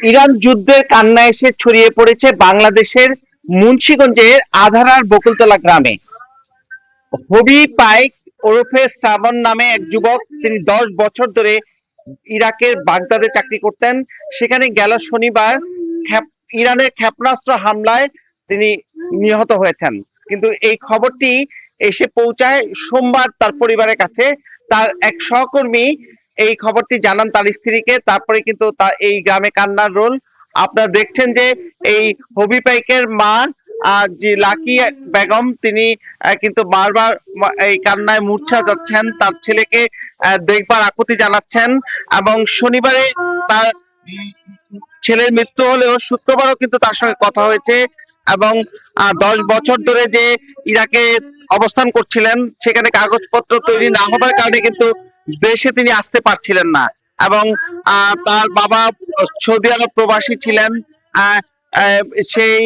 Iran যুদ্ধের কান্না এসে ছড়িয়ে পড়েছে বাংলাদেশের মুন্সিগঞ্জের আধারার বকুলতলা গ্রামে। হবি পাইক ওরফে শ্রাবণ নামে এক যুবক, তিনি 10 বছর ধরে ইরাকের বাগদাদে চাকরি করতেন। সেখানে গেল শনিবার ইরানের ক্ষেপণাস্ত্র হামলায় তিনি নিহত হয়েছেন। কিন্তু এই খবরটি এসে পৌঁছায় সোমবার তার পরিবারের কাছে। তার এক সহকর্মী এই খবরটি জানান তার স্ত্রীকে। তারপরে কিন্তু তা এই গ্রামে কান্নার রোল। আপনারা দেখছেন যে এই হবি পাইকের মা যে লাকি বেগম, তিনি কিন্তু বারবার এই কান্নায় মূর্ছা যাচ্ছেন। তার ছেলেকে দেখবার আকুতি জানাচ্ছেন এবং শনিবারে তার ছেলের মৃত্যু হলেও শুক্রবারও কিন্তু তার সঙ্গে কথা হয়েছে এবং 10 বছর ধরে যে ইরাকে অবস্থান করছিলেন, সেখানে কাগজপত্র তৈরি না হবার কারণে কিন্তু দেশে তিনি আসতে পারছিলেন না এবং তার বাবা সৌদি আরব প্রবাসী ছিলেন। আহ, আহ, সেই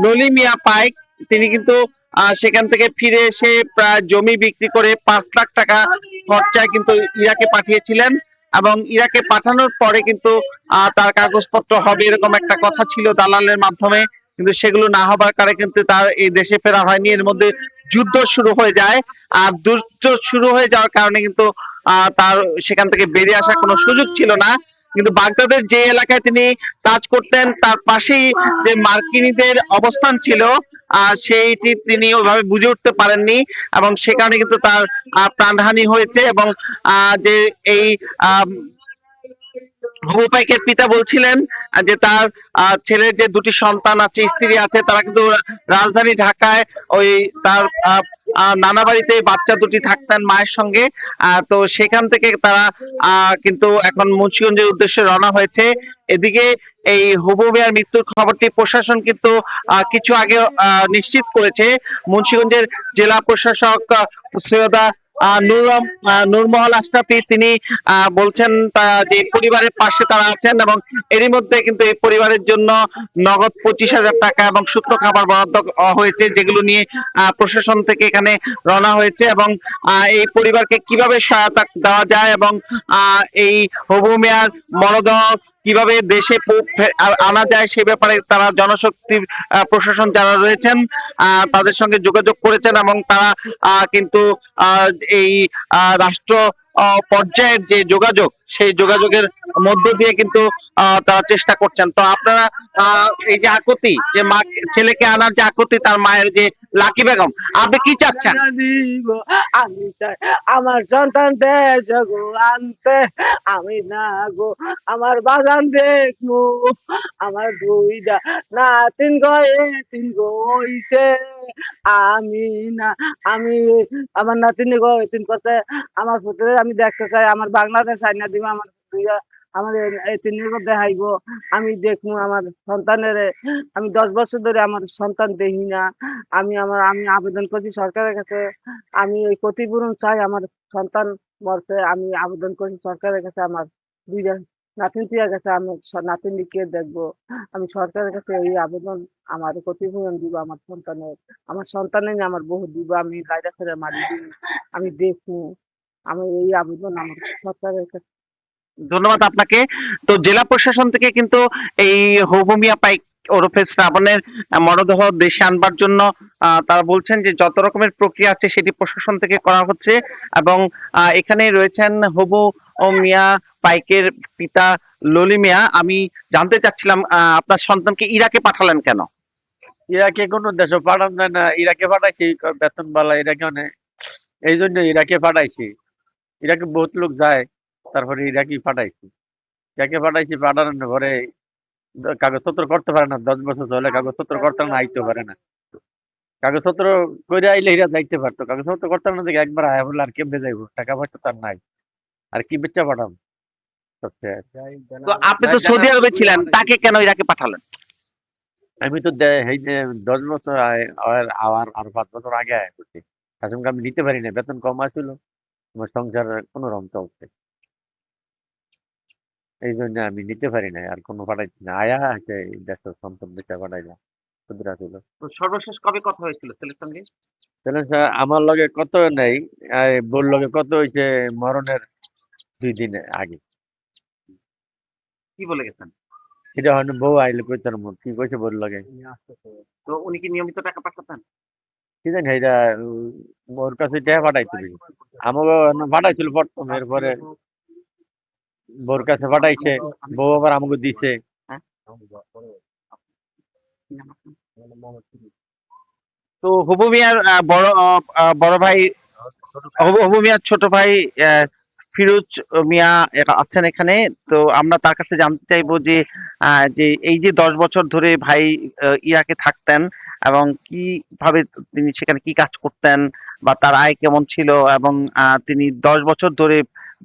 ললি মিয়া পাইক, তিনি কিন্তু সেখান থেকে ফিরে এসে প্রায় জমি বিক্রি করে 5 লাখ টাকা খরচায় কিন্তু ইরাকে পাঠিয়েছিলেন এবং ইরাকে পাঠানোর পরে কিন্তু তার কাগজপত্র হবে এরকম একটা কথা ছিল দালালের মাধ্যমে, কিন্তু সেগুলো না হবার কারণে কিন্তু তার এই দেশে ফেরা হয়নি। এর মধ্যে যুদ্ধ শুরু হয়ে যায় আর যুদ্ধ শুরু হয়ে যাওয়ার কারণে কিন্তু তার সেখান থেকে বেরিয়ে আসার কোনো সুযোগ ছিল না। কিন্তু বাগদাদের যে এলাকায় তিনি কাজ করতেন তার পাশেই যে মার্কিনীদের অবস্থান ছিল, সেইটি তিনি ওইভাবে বুঝে উঠতে পারেননি এবং সে কারণে কিন্তু তার প্রাণহানি হয়েছে। এবং যে এই হবু পাইকের পিতা বলছিলেন যে তার ছেলের যে দুটি সন্তান আছে, স্ত্রী আছে, তারা কিন্তু রাজধানী ঢাকায় ওই তার নানা বাড়িতে বাচ্চা দুটি থাকতেন মায়ের সঙ্গে। তো সেখান থেকে তারা কিন্তু এখন মুন্সিগঞ্জের উদ্দেশ্যে রওনা হয়েছে। এদিকে এই হবু মিয়ার মৃত্যুর খবরটি প্রশাসন কিন্তু কিছু আগে নিশ্চিত করেছে। মুন্সিগঞ্জের জেলা প্রশাসক সৈয়দা নূরমহল আশরাফি, তিনি বলছেন যে পরিবারের পাশে তারা আছেন এবং এরই মধ্যে কিন্তু এই পরিবারের জন্য নগদ 25,000 টাকা এবং শুকনো খাবার বরাদ্দ হয়েছে, যেগুলো নিয়ে প্রশাসন থেকে এখানে রওনা হয়েছে এবং এই পরিবারকে কিভাবে সহায়তা দেওয়া যায় এবং এই হবু মিয়ার মরদেহ কিভাবে দেশে আনা যায় সে ব্যাপারে তারা জনশক্তি প্রশাসন যারা রয়েছেন তাদের সঙ্গে যোগাযোগ করেছেন এবং তারা কিন্তু এই রাষ্ট্র পর্যায়ের যে যোগাযোগ, সেই যোগাযোগের মধ্য দিয়ে কিন্তু তারা চেষ্টা করছেন। তো আপনারা এই যে আকুতি, যে মা ছেলেকে আনার যে আকুতি, তার মায়ের যে লাকি বেগম, আপনি কি চাচ্ছেন? আমি চাই আমার সন্তান দেশ গো আনতে, আমি না গো আমার বাগান দেখবো, আমার দুইটা না তিন গো হইছে, আমি না আমি আমার নাতিনি গো তিন করতে আমার পুত্রে আমি দেখতে চাই, আমার বাংলাদেশ আইনা দিব, আমার দুইটা আমার এই তিন দেখাইব, আমি দেখবো আমার সন্তানের। আমি 10 বছর ধরে আমার সন্তান দেখি না। আমি আবেদন করছি সরকারের কাছে, আমি এই ক্ষতিপূরণ চাই। আমার সন্তান বলতে আমি আবেদন করছি সরকারের কাছে, আমার দুইটা নাতিন টিয়ার কাছে, আমি নাতিনকে দেখবো। আমি সরকারের কাছে এই আবেদন, আমার ক্ষতিপূরণ দিব আমার সন্তানের। আমার সন্তানের আমার বহু দিব, আমি গাইডা ছেড়ে মারি দিব, আমি দেখবো। আমি এই আবেদন আমার সরকারের কাছে। ধন্যবাদ আপনাকে। তো জেলা প্রশাসন থেকে কিন্তু এই হবু মিয়া পাইক ওরফে শ্রাবণের মরদেহ দেশে আনবার জন্য তারা বলছেন যে যত রকমের প্রক্রিয়া আছে সেটি প্রশাসন থেকে করা হচ্ছে এবং এখানে রয়েছেন হবু মিয়া পাইকের পিতা ললি মিয়া। আমি জানতে চাচ্ছিলাম আপনার সন্তানকে ইরাকে পাঠালেন কেন? ইরাকে কোনো দেশে পাঠানো যায় না, ইরাকে পাঠাইছি বেতন বালা ইরাকে অনেক, এই জন্য ইরাকে পাঠাইছি। ইরাকে বহুত লোক যায়, তারপরে ইরাকি পাঠাইছি। ইরাকে পাঠাইছি, পাঠানোর পরে কাগজপত্র করতে পারে না, 10 বছর হলে কাগজপত্র করতে না, আইতে পারে না। কাগজপত্র করে আইলে এরা যাইতে পারতো, কাগজপত্র করতে না দেখে একবার আয়া বলে আর কেমনে যাইবো, টাকা পয়সা তার নাই, আর কি বেচা পাঠাম। তো আপনি তো সৌদি আরবে ছিলেন, তাকে কেন ইরাকে পাঠালেন? আমি তো এই যে 10 বছর আর 5 বছর আগে আয়া করছি, তার আমি নিতে পারি না, বেতন কম আসছিল, আমার সংসার কোনো রকম চলছে, এই জন্য আমি নিতে পারি না, আর কোনো পাঠাইছি না। আয়া আছে দেশের সন্তান বেচা পাঠাই না, সুবিধা ছিল। তো সর্বশেষ কবে কথা হয়েছিল ছেলের সঙ্গে? তাহলে আমার লগে কত নেই, বোর লগে কত হয়েছে মরণের 2 দিন আগে। কি বলে গেছেন? সেটা হয়তো বউ আইলে কইতার মত কি কইছে বল লাগে তো উনি কি নিয়মিত টাকা পাঠাতেন? কি জানি এটা ওর কাছে টাকা পাঠাইছিল আমাকে পাঠাইছিল প্রথম এরপরে বউর কাছে পাঠাইছে বউ আবার আমাকে দিছে হ্যাঁ? তো হবু মিয়ার বড় ভাই, হবু মিয়ার ছোট ভাই আহ, ফিরোজ মিয়া আছেন এখানে। তো আমরা তার কাছে জানতে চাইবো যে যে এই যে 10 বছর ধরে ভাই ইরাকে থাকতেন এবং কিভাবে তিনি সেখানে কি কাজ করতেন বা তার আয় কেমন ছিল, এবং তিনি 10 বছর ধরে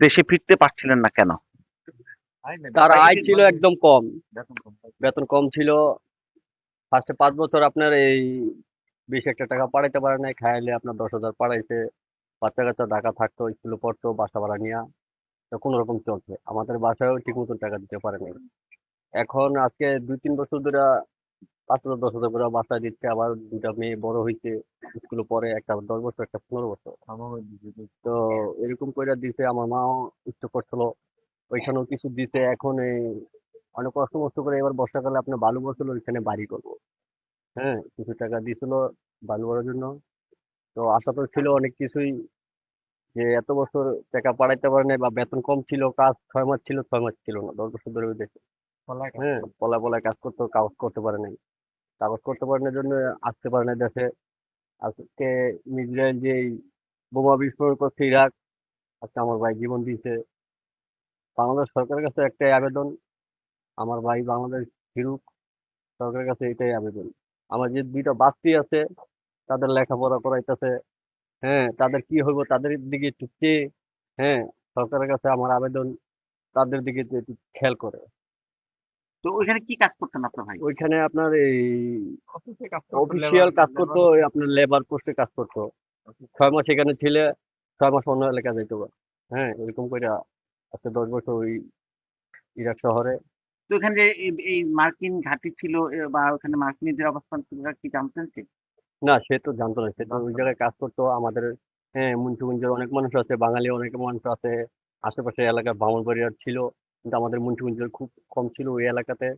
দেশে ফিরতে পারছিলেন না কেন? তার আয় ছিল একদম কম, বেতন কম ছিল। ফার্স্টে 5 বছর আপনার এই 20 একটা টাকা পাঠাইতে পারে নাই, খাইলে আপনার 10,000 পাঠাইছে। বাচ্চা কাচ্চা ঢাকা থাকতো, স্কুলে পড়তো, বাসা ভাড়া নিয়ে তো কোনো রকম চলছে। আমাদের বাসায়ও ঠিক মতন টাকা দিতে পারে নাই। এখন আজকে 2-3 বছর ধরে 5,000-10,000 করে বাসায় দিচ্ছে। আবার দুটা মেয়ে বড় হয়েছে, স্কুলে পড়ে, একটা 10 বছর, একটা 15 বছর। তো এরকম করে দিছে। আমার মাও ইষ্ট করছিল, ওইখানেও কিছু দিতে। এখন এই অনেক কষ্ট মষ্ট করে এবার বর্ষাকালে আপনার বালু বছিল, ওইখানে বাড়ি করবো। হ্যাঁ, কিছু টাকা দিছিল বালু করার জন্য। তো আশা তো ছিল অনেক কিছুই, যে এত বছর টাকা পাঠাইতে পারে নাই বা বেতন কম ছিল, কাজ 6 মাস ছিল, 6 মাস ছিল না, 10 বছর ধরে ওই দেশে। হ্যাঁ, পলায় পলায় কাজ করতো, কাগজ করতে পারে নাই। কাগজ করতে পারে না জন্য আসতে পারে না দেশে। আজকে ইসরায়েল যে এই বোমা বিস্ফোরণ করছে ইরাক, আজকে আমার ভাই জীবন দিয়েছে। বাংলাদেশ সরকারের কাছে একটাই আবেদন, আমার ভাই বাংলাদেশ ফিরুক। সরকারের কাছে এটাই আবেদন। আমার যে 2টা বাচ্চি আছে, তাদের লেখাপড়া করাইতেছে। হ্যাঁ, তাদের কি হইব তাদের দিকে একটু চেয়ে, হ্যাঁ, সরকারের কাছে আমার আবেদন, তাদের দিকে একটু খেয়াল করে। তো ওইখানে কি কাজ করতেন আপনার ভাই? ওইখানে আপনার এই অফিসিয়াল কাজ করতো, ওই আপনার লেবার পোস্টে কাজ করতো। 6 মাস এখানে ছিলে, 6 মাস অন্য এলাকা যাইতো। হ্যাঁ, এরকম করে আজকে 10 বছর ওই ইরাক শহরে। তো এখানে যে এই মার্কিন ঘাঁটি ছিল বা ওখানে মার্কিনীদের অবস্থান ছিল, কি জানতেন কি? না, সে তো জানতো না, সে তো ওই জায়গায় কাজ করতো। আমাদের হ্যাঁ, মুন্সিগঞ্জের অনেক মানুষ আছে, বাঙালি অনেক মানুষ আছে। আশেপাশে এলাকার ব্রাহ্মণবাড়িয়ার ছিল, কিন্তু আমাদের মুন্সিগঞ্জের খুব কম ছিল ওই এলাকাতে।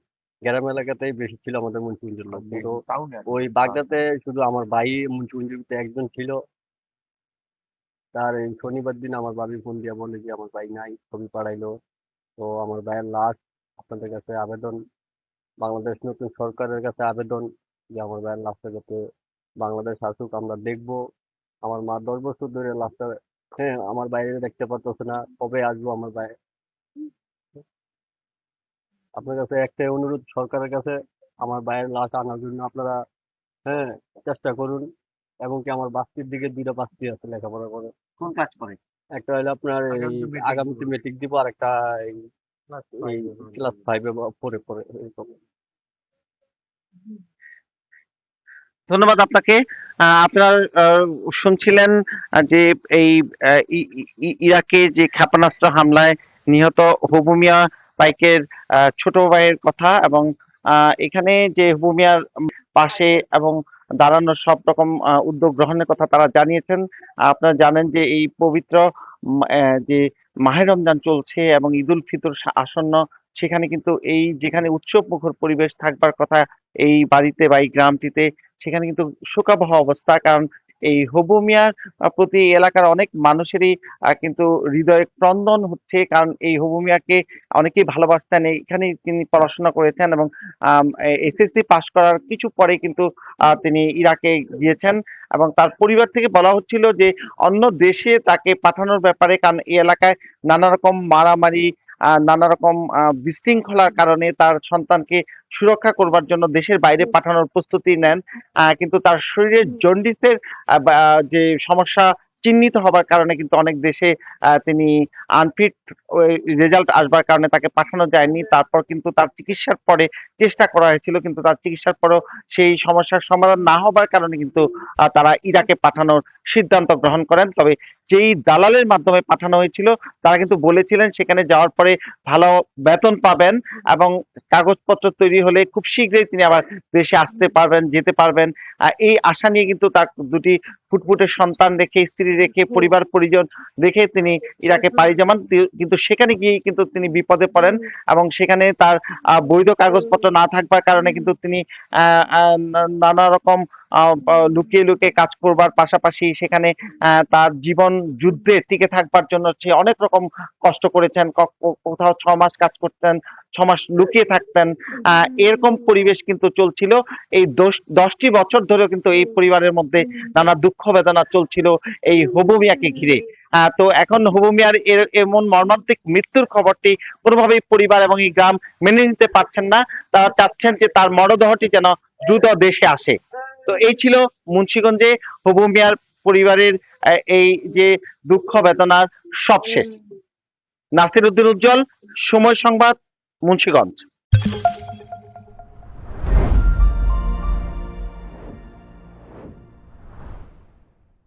গ্রাম এলাকাতেই বেশি ছিল আমাদের মুন্সিগঞ্জের লোক। কিন্তু ওই বাগদাতে শুধু আমার ভাই মুন্সিগঞ্জের ভিতরে একজন ছিল। তার এই শনিবার দিন আমার ভাবি ফোন দিয়ে বলে যে আমার ভাই নাই, ছবি পাঠাইলো। তো আমার ভাইয়ের লাশ, আপনাদের কাছে আবেদন, বাংলাদেশ নতুন সরকারের কাছে আবেদন, যে আমার ভাইয়ের লাশটা যাতে বাংলাদেশ আসুক, আমরা দেখবো। আমার মা 10 বছর ধরে লাশটা, হ্যাঁ, আমার বাইরে দেখতে পারতেছে না, কবে আসবো আমার ভাই। আপনার কাছে একটাই অনুরোধ সরকারের কাছে, আমার ভাইয়ের লাশ আনার জন্য আপনারা, হ্যাঁ, চেষ্টা করুন। এবং কি আমার বাস্তির দিকে 2টা বাস্তি আছে লেখাপড়া করে। কোন কাজ করে? একটা হলো আপনার এই আগামীতে মেট্রিক দিব, আর একটা এই ক্লাস 5-এ পড়ে পড়ে এরকম। ধন্যবাদ আপনাকে। আপনার শুনছিলেন যে এই ইরাকে যে ক্ষেপণাস্ত্র হামলায় নিহত হবু মিয়া পাইকের ছোট ভাইয়ের কথা, এবং এখানে যে হবু মিয়ার পাশে এবং দাঁড়ানোর সব রকম উদ্যোগ গ্রহণের কথা তারা জানিয়েছেন। আপনারা জানেন যে এই পবিত্র যে মাহে রমজান চলছে এবং ঈদ উল ফিতর আসন্ন, সেখানে কিন্তু এই যেখানে উৎসব মুখর পরিবেশ থাকবার কথা এই বাড়িতে বা এই গ্রামটিতে, সেখানে কিন্তু শোকাবহ অবস্থা। কারণ এই হবু মিয়ার প্রতি এই এলাকার অনেক মানুষেরই কিন্তু হৃদয়ে ক্রন্দন হচ্ছে, কারণ এই হবু মিয়াকে অনেকেই ভালোবাসতেন। এখানে তিনি পড়াশোনা করেছেন এবং এসএসসি পাশ করার কিছু পরে কিন্তু তিনি ইরাকে গিয়েছেন, এবং তার পরিবার থেকে বলা হচ্ছিল যে অন্য দেশে তাকে পাঠানোর ব্যাপারে, কারণ এই এলাকায় নানা রকম মারামারি, নানা রকম বিশৃঙ্খলার কারণে তার সন্তানকে সুরক্ষা করবার জন্য দেশের বাইরে পাঠানোর প্রস্তুতি নেন। কিন্তু তার শরীরে জন্ডিসের যে সমস্যা চিহ্নিত হবার কারণে কিন্তু অনেক দেশে তিনি আনফিট রেজাল্ট আসবার কারণে তাকে পাঠানো যায়নি। তারপর কিন্তু তার চিকিৎসার পরে চেষ্টা করা হয়েছিল, কিন্তু তার চিকিৎসার পরেও সেই সমস্যার সমাধান না হবার কারণে কিন্তু তারা ইরাকে পাঠানোর সিদ্ধান্ত গ্রহণ করেন। তবে যেই দালালের মাধ্যমে পাঠানো হয়েছিল তারা কিন্তু বলেছিলেন সেখানে যাওয়ার পরে ভালো বেতন পাবেন এবং কাগজপত্র তৈরি হলে খুব শীঘ্রই তিনি আবার দেশে আসতে পারবেন, যেতে পারবেন। এই আশা নিয়ে কিন্তু তার দুটি ফুটফুটে সন্তান রেখে, স্ত্রী রেখে, পরিবার পরিজন রেখে তিনি ইরাকে পাড়ি জমান। কিন্তু সেখানে গিয়ে কিন্তু তিনি বিপদে পড়েন এবং সেখানে তার বৈধ কাগজপত্র না থাকবার কারণে কিন্তু তিনি নানা রকম লুকিয়ে লুকিয়ে কাজ করবার পাশাপাশি সেখানে তার জীবন যুদ্ধে টিকে থাকবার জন্য সে অনেক রকম কষ্ট করেছেন। কোথাও 6 মাস কাজ করতেন, 6 মাস লুকিয়ে থাকতেন। এরকম পরিবেশ কিন্তু চলছিল এই 10টি বছর ধরেও কিন্তু এই পরিবারের মধ্যে নানা দুঃখ বেদনা চলছিল এই হবু মিয়াকে ঘিরে। তো এখন হবু মিয়ার এমন মর্মান্তিক মৃত্যুর খবরটি কোনোভাবেই পরিবার এবং এই গ্রাম মেনে নিতে পারছেন না। তারা চাচ্ছেন যে তার মরদেহটি যেন দ্রুত দেশে আসে। তো এই ছিল মুন্সিগঞ্জে হবু মিয়ার পরিবারের এই যে দুঃখ বেদনার সবশেষ। নাসির উদ্দিন উজ্জ্বল, সময় সংবাদ, মুন্সিগঞ্জ।